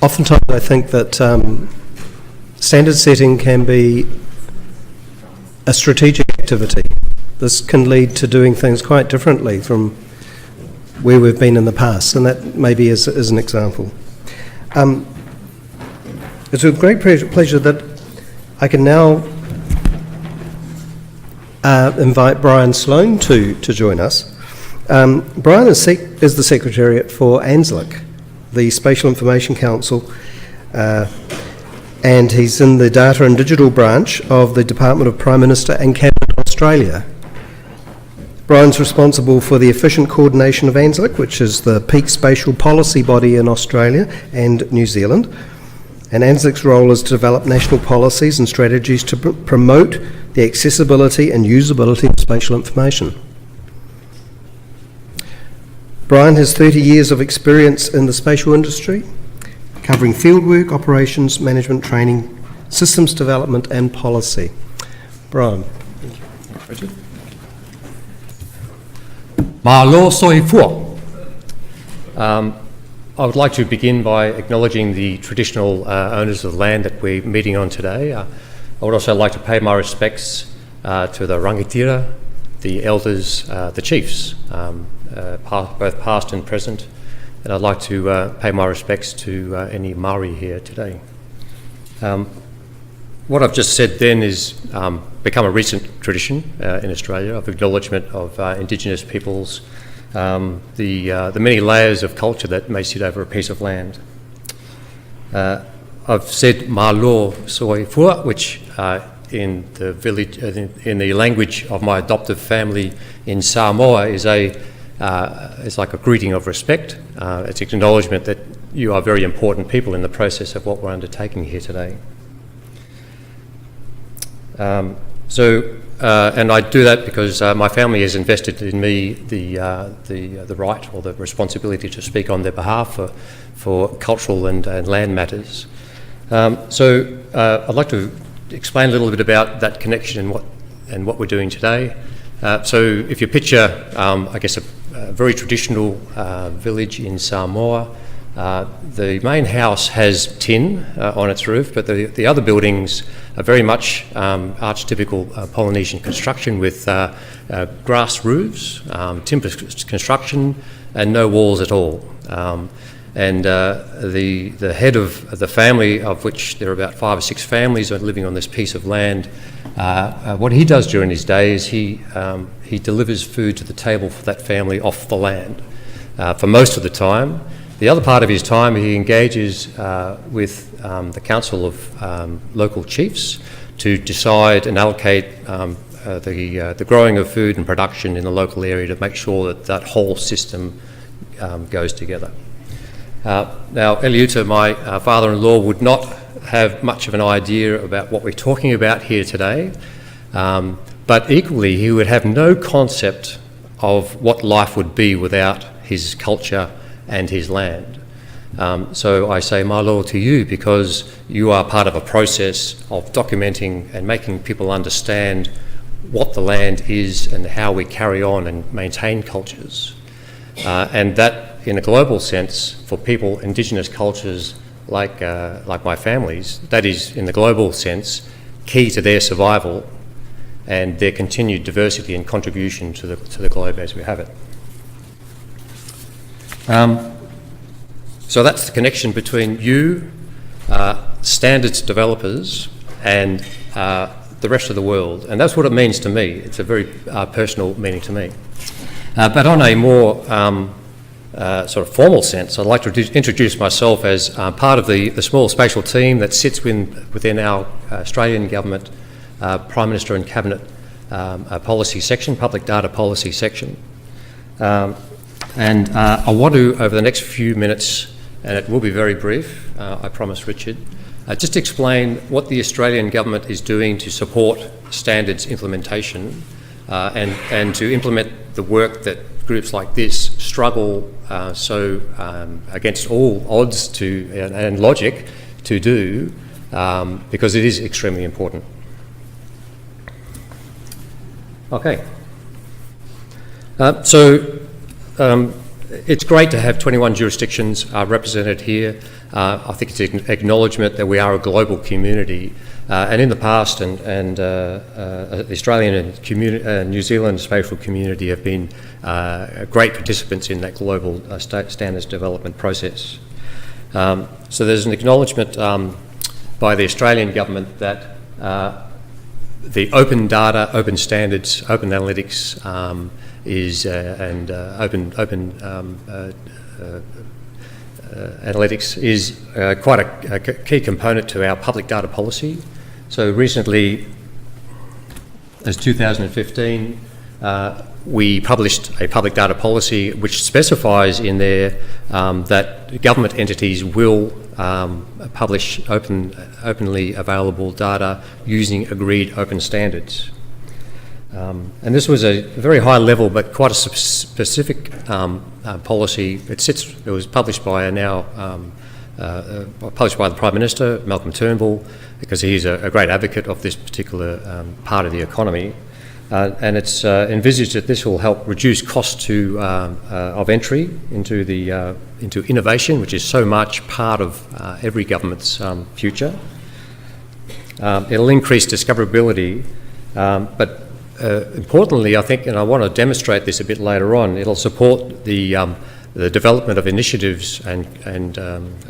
Oftentimes I think that standard setting can be a strategic activity. This can lead to doing things quite differently from where we've been in the past, and that maybe is an example. It's with great pleasure that I can now invite Brian Sloan to join us. Brian is the Secretariat for ANZLIC, the Spatial Information Council, and he's in the Data and Digital branch of the Department of Prime Minister and Cabinet Australia. Brian's responsible for the efficient coordination of ANZLIC, which is the peak spatial policy body in Australia and New Zealand. And ANZLIC's role is to develop national policies and strategies to promote the accessibility and usability of spatial information. Brian has 30 years of experience in the spatial industry, covering fieldwork, operations, management training, systems development and policy. Brian. Thank you. Richard. Malo soi fua. I would like to begin by acknowledging the traditional owners of the land that we're meeting on today. I would also like to pay my respects to the rangitira, the elders, the chiefs, both past and present, and I'd like to pay my respects to any Māori here today. What I've just said then is become a recent tradition in Australia of acknowledgement of Indigenous peoples, the many layers of culture that may sit over a piece of land. I've said malo soi fua, which in the village, in the language of my adoptive family in Samoa, is like a greeting of respect. It's an acknowledgement that you are very important people in the process of what we're undertaking here today. And I do that because my family has invested in me the right or the responsibility to speak on their behalf for cultural and land matters. I'd like to explain a little bit about that connection and what we're doing today. So if you picture, I guess, a very traditional village in Samoa, the main house has tin on its roof, but the other buildings are very much archetypical Polynesian construction with grass roofs, timber construction, and no walls at all. The head of the family, of which there are about 5 or 6 families are living on this piece of land, what he does during his day is he delivers food to the table for that family off the land for most of the time. The other part of his time he engages with the Council of Local Chiefs to decide and allocate the growing of food and production in the local area to make sure that that whole system goes together. Now, Eliuta, my father-in-law, would not have much of an idea about what we're talking about here today, but equally he would have no concept of what life would be without his culture and his land. So I say malo to you because you are part of a process of documenting and making people understand what the land is and how we carry on and maintain cultures. And that, in a global sense, for people, Indigenous cultures like my family's, that is, in the global sense, key to their survival and their continued diversity and contribution to the globe as we have it. So that's the connection between you, standards developers, and the rest of the world, and that's what it means to me. It's a very personal meaning to me. But on a more sort of formal sense, I'd like to introduce myself as part of the small spatial team that sits within our Australian Government Prime Minister and Cabinet policy section, public data policy section. And I want to, over the next few minutes, and it will be very brief, I promise Richard, just explain what the Australian Government is doing to support standards implementation and to implement the work that groups like this struggle against all odds and logic to do, because it is extremely important. Okay. It's great to have 21 jurisdictions represented here. I think it's an acknowledgement that we are a global community. And in the past, the Australian and New Zealand spatial community have been great participants in that global standards development process. So there's an acknowledgement by the Australian government that the open data, open standards, open analytics analytics is quite a key component to our public data policy. So recently, as 2015, we published a public data policy which specifies in there that government entities will publish openly available data using agreed open standards. And this was a very high level but quite a specific policy. It was published by published by the Prime Minister, Malcolm Turnbull, because he's a great advocate of this particular part of the economy. And it's envisaged that this will help reduce costs of entry into innovation, which is so much part of every government's future. It'll increase discoverability, but importantly, I think, and I want to demonstrate this a bit later on, it'll support the development of initiatives and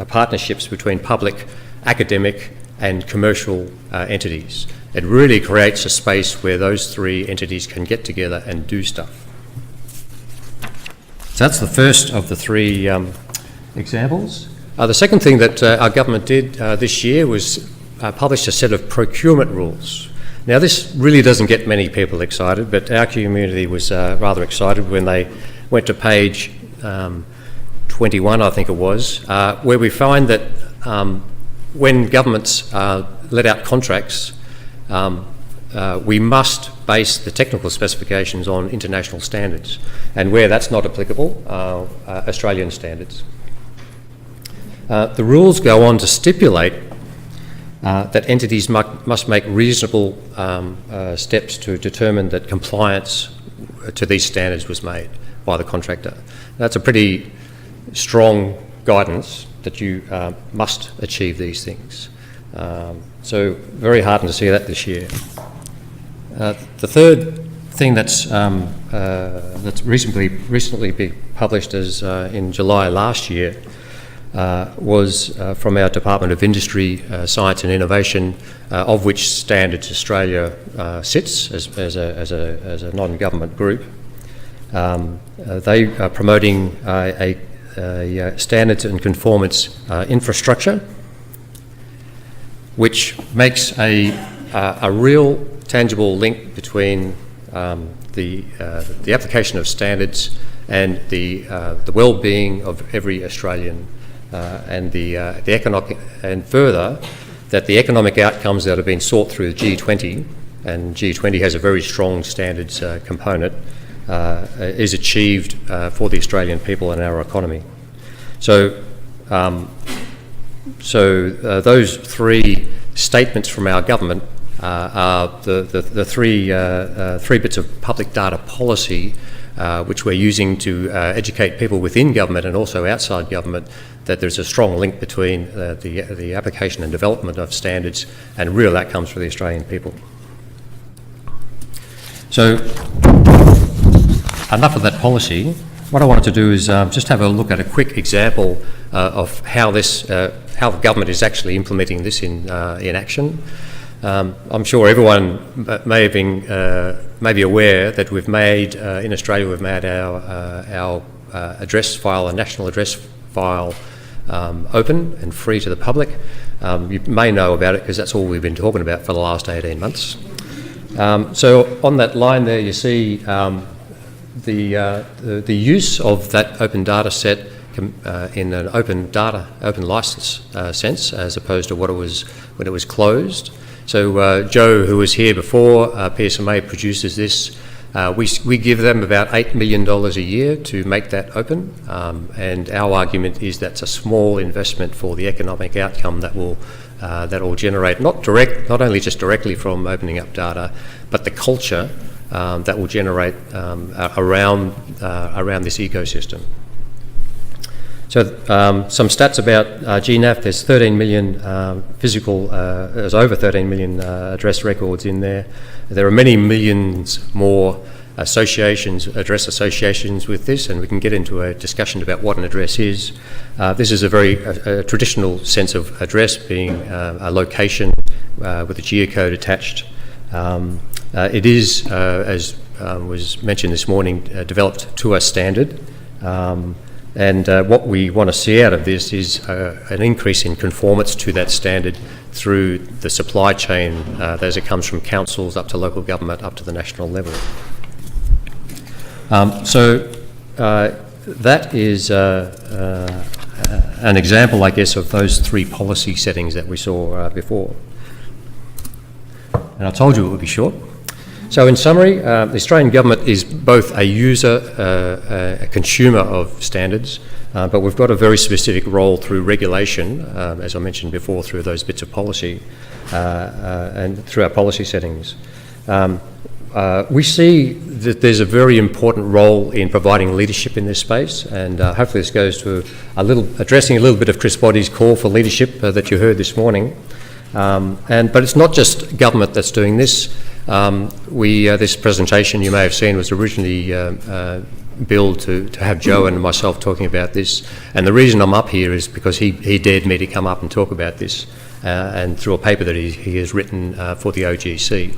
partnerships between public, academic and commercial entities. It really creates a space where those three entities can get together and do stuff. So that's the first of the three examples. The second thing that our government did this year was publish a set of procurement rules. Now, this really doesn't get many people excited, but our community was rather excited when they went to page 21, I think it was, where we find that when governments let out contracts, we must base the technical specifications on international standards, and where that's not applicable, Australian standards. The rules go on to stipulate that entities must make reasonable steps to determine that compliance to these standards was made by the contractor. That's a pretty strong guidance that you must achieve these things. So very heartened to see that this year. The third thing that's recently been published as in July last year was from our Department of Industry, Science and Innovation, of which Standards Australia sits as a non-government group. They are promoting a standards and conformance infrastructure, which makes a real tangible link between the application of standards and the well-being of every Australian, and the economic, and further that the economic outcomes that have been sought through the G20, and G20 has a very strong standards component, is achieved for the Australian people and our economy. So, those three statements from our government are the three bits of public data policy which we're using to educate people within government and also outside government that there's a strong link between the application and development of standards and real outcomes for the Australian people. So, enough of that policy. What I wanted to do is just have a look at a quick example of how how the government is actually implementing this in action. I'm sure everyone may be aware that we've made in Australia our address file, a national address file, open and free to the public. You may know about it because that's all we've been talking about for the last 18 months. So on that line there, you see the use of that open data set in an open license sense, as opposed to what it was when it was closed. So Joe, who was here before, PSMA produces this. We give them about $8 million a year to make that open, and our argument is that's a small investment for the economic outcome that will generate not only just directly from opening up data, but the culture that will generate around this ecosystem. Some stats about GNAF. There's 13 million there's over 13 million address records in there. There are many millions more address associations with this, and we can get into a discussion about what an address is. This is a very traditional sense of address being a location with a geocode attached. It is, as was mentioned this morning, developed to a standard. And what we want to see out of this is an increase in conformance to that standard through the supply chain as it comes from councils up to local government up to the national level. That is an example, I guess, of those three policy settings that we saw before. And I told you it would be short. So in summary, the Australian government is both a user, a consumer of standards, but we've got a very specific role through regulation, as I mentioned before, through those bits of policy and through our policy settings. We see that there's a very important role in providing leadership in this space, and hopefully this goes to addressing a little bit of Chris Boddy's call for leadership that you heard this morning. But it's not just government that's doing this. This presentation you may have seen was originally billed to have Joe and myself talking about this, and the reason I'm up here is because he dared me to come up and talk about this, and through a paper that he has written for the OGC.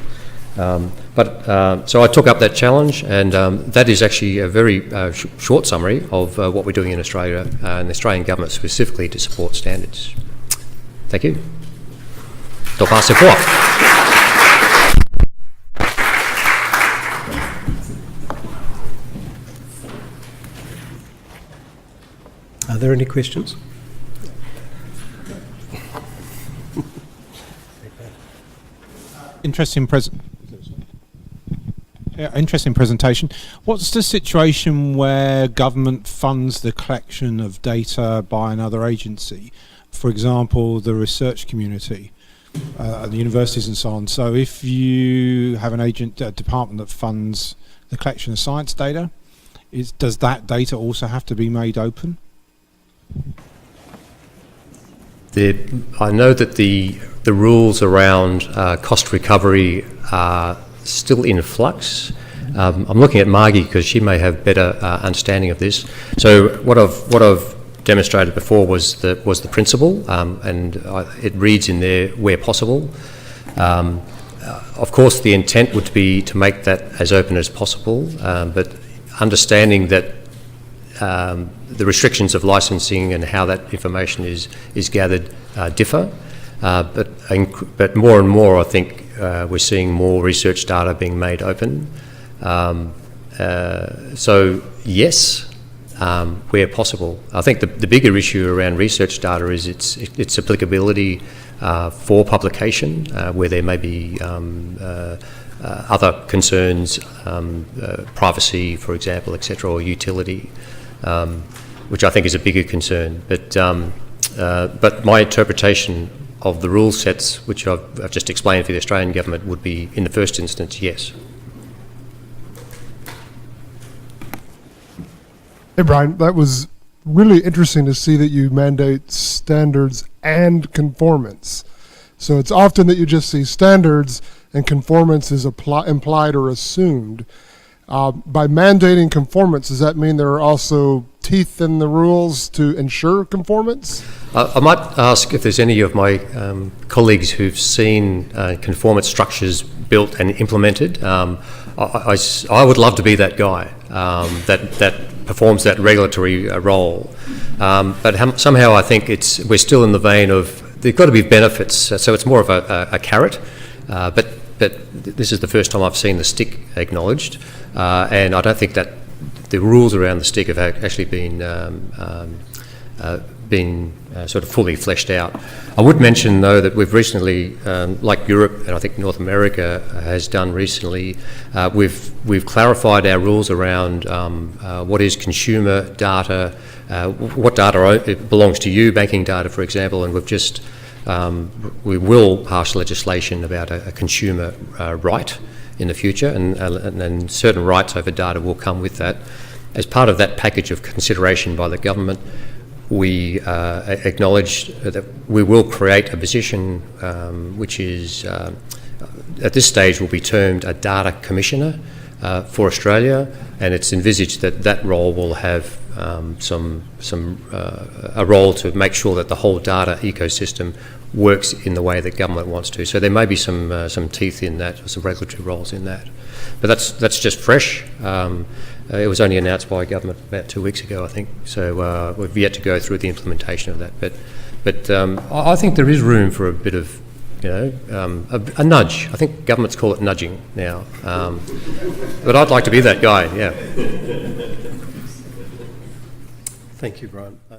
So I took up that challenge, and that is actually a very short summary of what we're doing in Australia and the Australian government specifically to support standards. Thank you. T'en pensez quoi? Are there any questions? Interesting presentation. What's the situation where government funds the collection of data by another agency? For example, the research community, the universities and so on. So if you have a department that funds the collection of science data, does that data also have to be made open? I know that the rules around cost recovery are still in flux. I'm looking at Margie because she may have better understanding of this. So what I've demonstrated before was the principle, and it reads in there where possible. Of course, the intent would be to make that as open as possible, but understanding that the restrictions of licensing and how that information is gathered differ. But more and more, I think we're seeing more research data being made open. So yes, where possible. I think the bigger issue around research data is its applicability for publication, where there may be other concerns, privacy, for example, etc., or utility, which I think is a bigger concern. But my interpretation of the rule sets, which I've just explained for the Australian government, would be, in the first instance, yes. Hey Brian, that was really interesting to see that you mandate standards and conformance. So it's often that you just see standards and conformance is implied or assumed. By mandating conformance, does that mean there are also teeth in the rules to ensure conformance? I might ask if there's any of my colleagues who've seen conformance structures built and implemented. I would love to be that guy that performs that regulatory role. But somehow I think we're still in the vein of there've got to be benefits, so it's more of a carrot. But this is the first time I've seen the stick acknowledged, and I don't think that the rules around the stick have actually been sort of fully fleshed out. I would mention, though, that we've recently, like Europe and I think North America has done recently, we've clarified our rules around what is consumer data, what data belongs to you, banking data, for example, and we will pass legislation about a consumer right in the future, and certain rights over data will come with that. As part of that package of consideration by the government, we acknowledge that we will create a position which is, at this stage, will be termed a data commissioner for Australia, and it's envisaged that that role will have a role to make sure that the whole data ecosystem works in the way that government wants to. So there may be some teeth in that, or some regulatory roles in that. But that's just fresh. It was only announced by government about 2 weeks ago, I think. So we've yet to go through the implementation of that. But I think there is room for a bit of, a nudge. I think governments call it nudging now. But I'd like to be that guy, yeah. Thank you, Brian.